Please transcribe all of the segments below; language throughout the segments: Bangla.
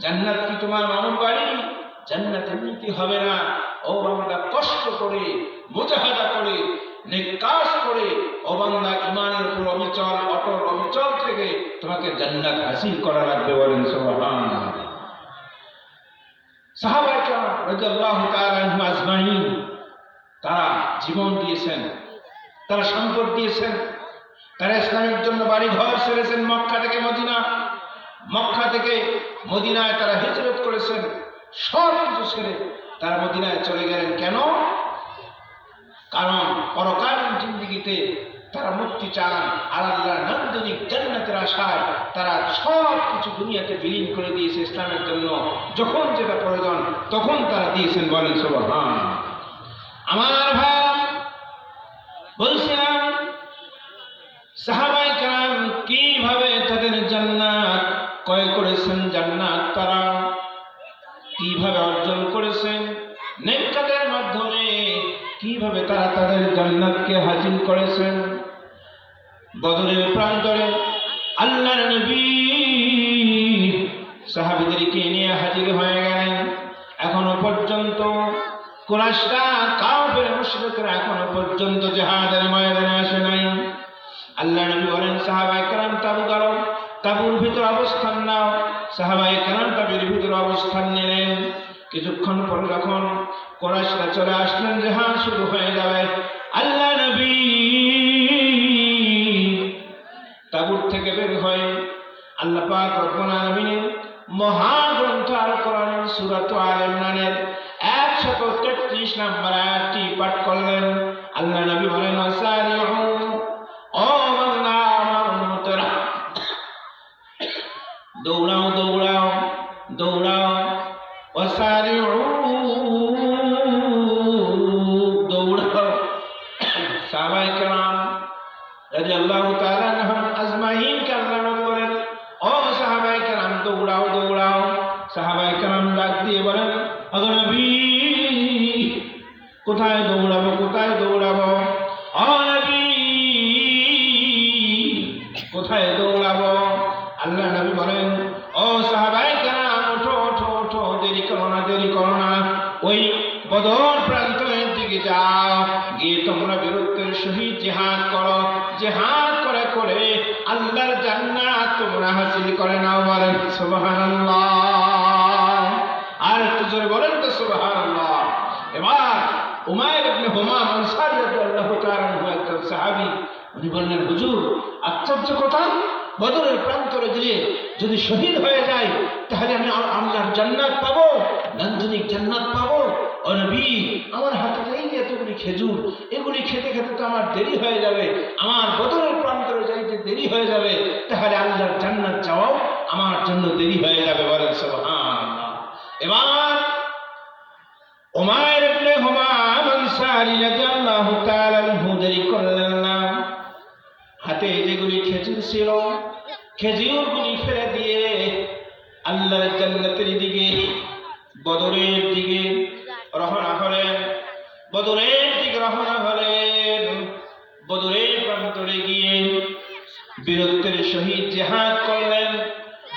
জান্নাত কি তোমার মামুর বাড়ি? জান্নাত এমনিতে হবে না। ও বান্দা, কষ্ট করে, মুজাহাদা করে, নেক কাজ করে, ও বান্দা ঈমানের উপর অবিচল, অটল অবিচল থেকে তোমাকে জান্নাত হাসিল করা লাগবে। বলেন সুবহানাল্লাহ। সাহাবায়ে কেরাম রাদিয়াল্লাহু তাআলা আনহুম আজমাইন, তারা জীবন দিয়েছেন, তারা সম্পদ দিয়েছেন, তারা ইসলামের জন্য বাড়ি ঘর ছেড়েছেন। মক্কা থেকে মদিনা, মক্কা থেকে মদিনায় তারা হিজরত করেছেন। সব কিছু ছেড়ে তারা মদিনায় চলে গেলেন। কেন? কারণ পরকালীন জিন্দেগিতে তারা মুক্তি চান, আর আল্লাহর নান্দনিক জান্নাতের আশায় তারা সব কিছু দুনিয়াতে বিলীন করে দিয়েছে ইসলামের জন্য। যখন যেটা প্রয়োজন তখন তারা দিয়েছেন। বলেন সুবহানাল্লাহ। আমার ভাই, বলছিলাম সাহাবায়ে কেরাম কিভাবে তাদের জান্নাত ক্রয় করেছেন, জান্নাত তারা কিভাবে অর্জন করেছেন, নেক কাজের মাধ্যমে কিভাবে তারা তাদের জান্নাতকে হাসিল করেছেন। বদরের প্রান্তরে আল্লাহর নবী সাহাবীদেরকে নিয়ে হাজির হয়ে গেলেন। এখনো পর্যন্ত কুরাইশরা, কাফের মুশরিকরা এখনো পর্যন্ত জিহাদের ময়দানে আসে নাই। আল্লাহর নবী বলেন, সাহাবায়ে কেরাম তাবু গাড়ো, তাবুর ভিতর অবস্থান নাও। সাহাবায়ে কেরাম তাবুর ভিতর অবস্থান নিলেন। কিছুক্ষণ পরে যখন কুরাইশরা চলে আসলেন, জিহাদ শুরু হয়ে যাবে, আল্লাহ নবী তাবুর থেকে বের হয়ে আল্লাহ পাক রব্বুল আলামিনের মহাগ্রন্থ আল কোরআনের সূরা আলে ইমরানের 133 নম্বর আয়াতটি পাঠ করলেন। আল্লাহ নবী বলেন, ওয়াসারিউ, ও বান্দা আমার উম্মতেরা, দৌড়াও দৌড়াও দৌড়াও, ওয়াসারিউ, দৌড়াও। সাহাবায়ে কেরাম রাদিয়াল্লাহু তাআলা আনহুম আজমাইন কে আল্লাহ নবী বলেন, ও সাহাবায়ে কেরাম দৌড়াও দৌড়াও। সাহাবায়ে কেরাম ডাক দিয়ে বলেন, ও নবী, কোথায় দৌড়াবো, কোথায় দৌড়াবো? ও নবী, কোথায় দৌড়াবো? আল্লাহ নবী বলেন, ও সাহাবায়ে কেরাম ওঠো ওঠো ওঠো, দেরি করো না, দেরি করো না। ওই বদর প্রান্তরের দিকে যাও, গিয়ে তোমরা বীরত্বের সহিত জিহাদ করো। জিহাদ করে করে আল্লাহর জান্নাত তোমরা হাসিল করে নাও। বলেন সুবহানাল্লাহ। আর একটু জোরে বলেন তো সুবহানাল্লাহ। এবার উমাইর ইবনে হুমাম আনসারী রাদিয়াল্লাহু তাআলা আনহু একজন সাহাবী, উনি বললেন, হুজুর আশ্চর্য কথা, বদরের প্রান্তরে গিয়ে যদি শহীদ হয়ে যায় তাহলে আমি আল্লাহর জান্নাত পাবো, নান্দনিক জান্নাত পাবো। ও নবী, আমার হাতে এই এতগুলি খেজুর, এগুলি খেতে খেতে তো আমার দেরি হয়ে যাবে, আমার বদরের প্রান্তরে যাইতে দেরি হয়ে যাবে, তাহলে আল্লাহর জান্নাত চাওয়াও আমার জন্য দেরি হয়ে যাবে। বলেন সুবহানাল্লাহ। এবার উমাইর ইবনে হুমাম আনসারী রাদিয়াল্লাহু তাআলা আনহু দেরি করলেন না। হাতে যেগুলি খেজুর ছিল, খেজুরগুলি ফেলে দিয়ে আল্লাহর জান্নাতের দিকে, বদরের দিকে রওনা হলেন। বদরের দিকে রওনা হলেন। বদরের প্রান্তরে গিয়ে বীরত্বের সহিত জিহাদ করলেন।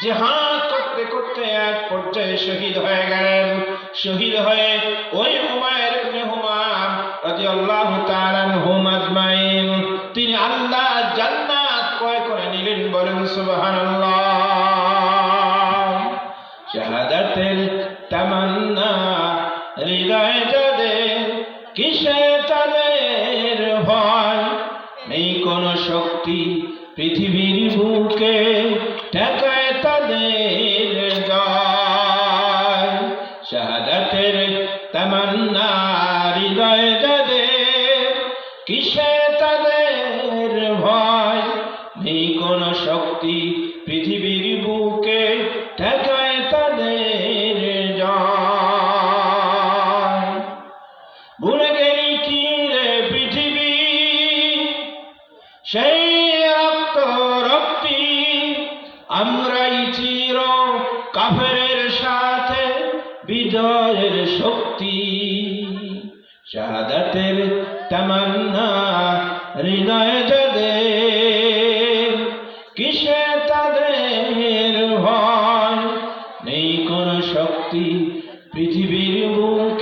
জিহাদ করতে করতে এক পর্যায়ে শহীদ হয়ে গেলেন। শহীদ হয়ে ওই উমাইর ইবনে হুমাম রাদিয়াল্লাহু তাআলা আনহুম আজমাইন, তিনি আল্লাহ জান্নাত ক্রয় করে নিলেন। বলেন সুবহানাল্লাহ। শাহাদাতের তামান্না হৃদয়ে যাদের, কিসে তাদের ভয়, নেই কোনো শক্তি পৃথিবীর বুকে ঠেকায় তাদের জয়। শাহাদাতের তামান্না হৃদয়ে যাদের, কিসে তাদের ভয়, নেই কোনো শক্তি পৃথিবীর বুকে ঠেকায় তাদের জয়। ভুলে গেলি কি রে পৃথিবী, সেই রক্ত রক্তি, আমরাই চির কাফেরের সাথে বিজয়ের শক্তি। শাহাদাতের তামান্না হৃদয়ে যাদের, কিসে তাদের ভয়, নেই শক্তি পৃথিবীর বুক